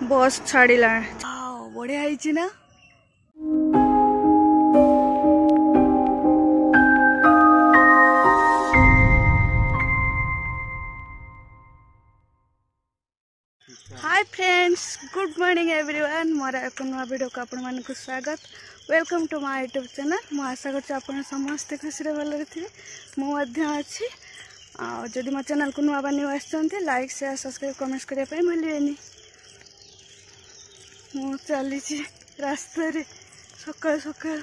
बस छाड़िला बढ़िया है ना। Hi friends, good morning everyone. मोर एक नुआ वीडियो को आपण मानक स्वागत। Welcome to my YouTube channel. मु आशा कर आपण समस्ते खुशी भल थे। मुझे अच्छी जदि मो चैनल को नुआ न्यू आसते लाइक शेयर सब्सक्राइब कमेंट्स करने भूलिए। मु चली रास्ता सकाल सकाल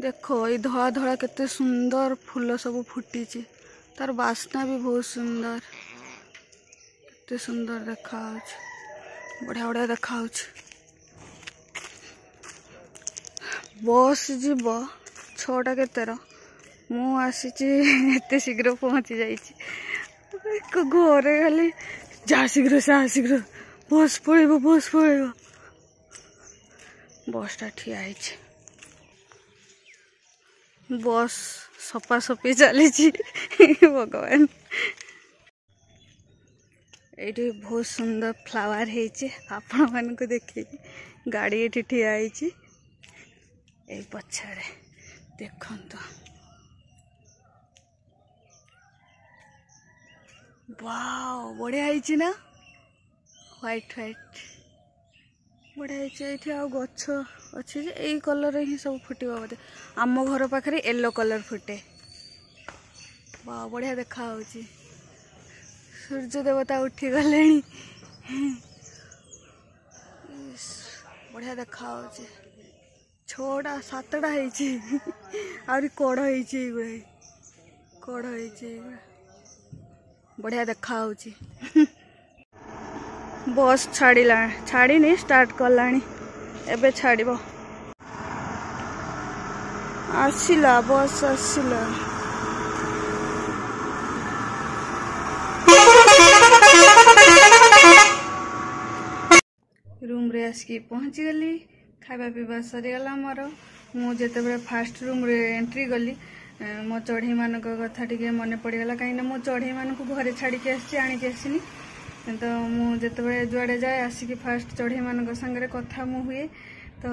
देखो ये धला धला केते सुंदर फूल सब फुटी। तार बास्ना भी बहुत सुंदर, केते सुंदर देखा बढ़िया बढ़िया देखा। बस जीव 6टा केतेर मु आसी एते शीघ्र पहुंची जाइए। घरे खाली जा शीघ्र बस पड़ेब बसटा ठिया है। बस सफा सफी चली भगवान। ये बहुत सुंदर फ्लावर है आपण मान को देखिए। गाड़ी ये ठिया है पछाड़े देखो तो। वाओ बढ़िया है ना। व्हाइट व्हाइट बढ़िया है। आ गछ अच्छे यही कलर ही सब फुटे बोधे। आम घर पाखे येलो कलर फुटे। वाह बढ़िया देखा। सूर्य देवता उठी गले बढ़िया देखा। 6टा 7टा है कड़ है बढ़िया देखा। बस छाड़िला छाड़नी स्टार्ट कलानी एबे छाड़िबो। आसिला बस आसिला। रूम रे आसिकी पहुंची गली। खाଇବା पीवा सरीगला मोर। मुझे फास्ट रूम रे एंट्री गली मो चढ़ई मान कथा टे मन पड़गला। कहीं मो चढ़ई मान घरे छाड़ी आनिकी आसनी। तो मुझे जुआड़े जाए आसिक फास्ट चढ़ई मान सागर कथा हुए। तो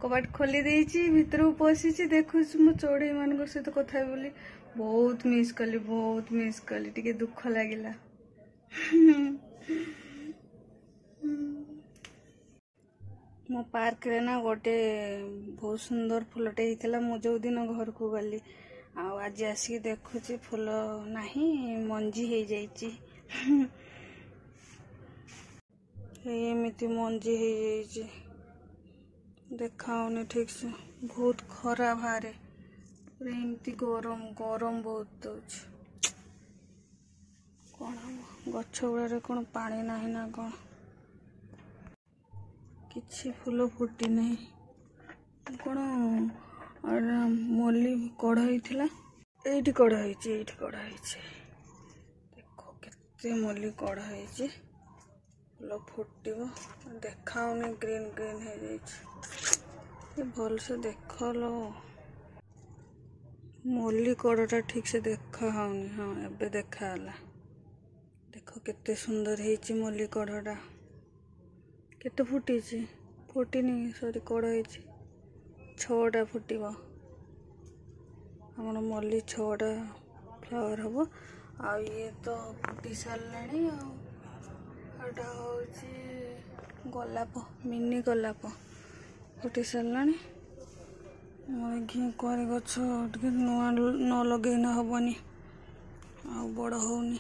कबाट खोली देती भितर पशि देखु मो चढ़ई मान सहित कथा बोली बहुत मिस कली टिके दुख लगिला। मो पार्क रे ना गोटे बहुत सुंदर फूलटे होता। मु जो दिन घर को गली आज आसिक देखुची फूल नहीं मंजी हो जाइए। एमती मंजी हो देखाऊनी ठीक से। बहुत खरा बाहरे एमती गरम गरम बहुत दौच। कौन हम गछ गुड़ा कौन पानी नहीं ना कौन किछि फूल फुटी नहीं। कौन मल्ली कड़ होता ये कड़ हो देखो केते मल्ली कड़ हो फूल फुटो देखाऊनी ग्रीन ग्रीन हो भल से देख लो। मल्ली कड़टा ठीक से देखा हाउनी। हाँ एबे देखा हला। देखो केते सुंदर है मल्ली कड़टा। केते फुटी फुटीनी सॉरी कड़ हो 6टा फुटब। आम मल्ली 6टा फ्लावर हम। आ ये तो फुटी सारे गोलाप मिनी गोलाप फुटी सारे। घी कुआरी गछ नुआ न लगे हबनी आ बड़ होनी।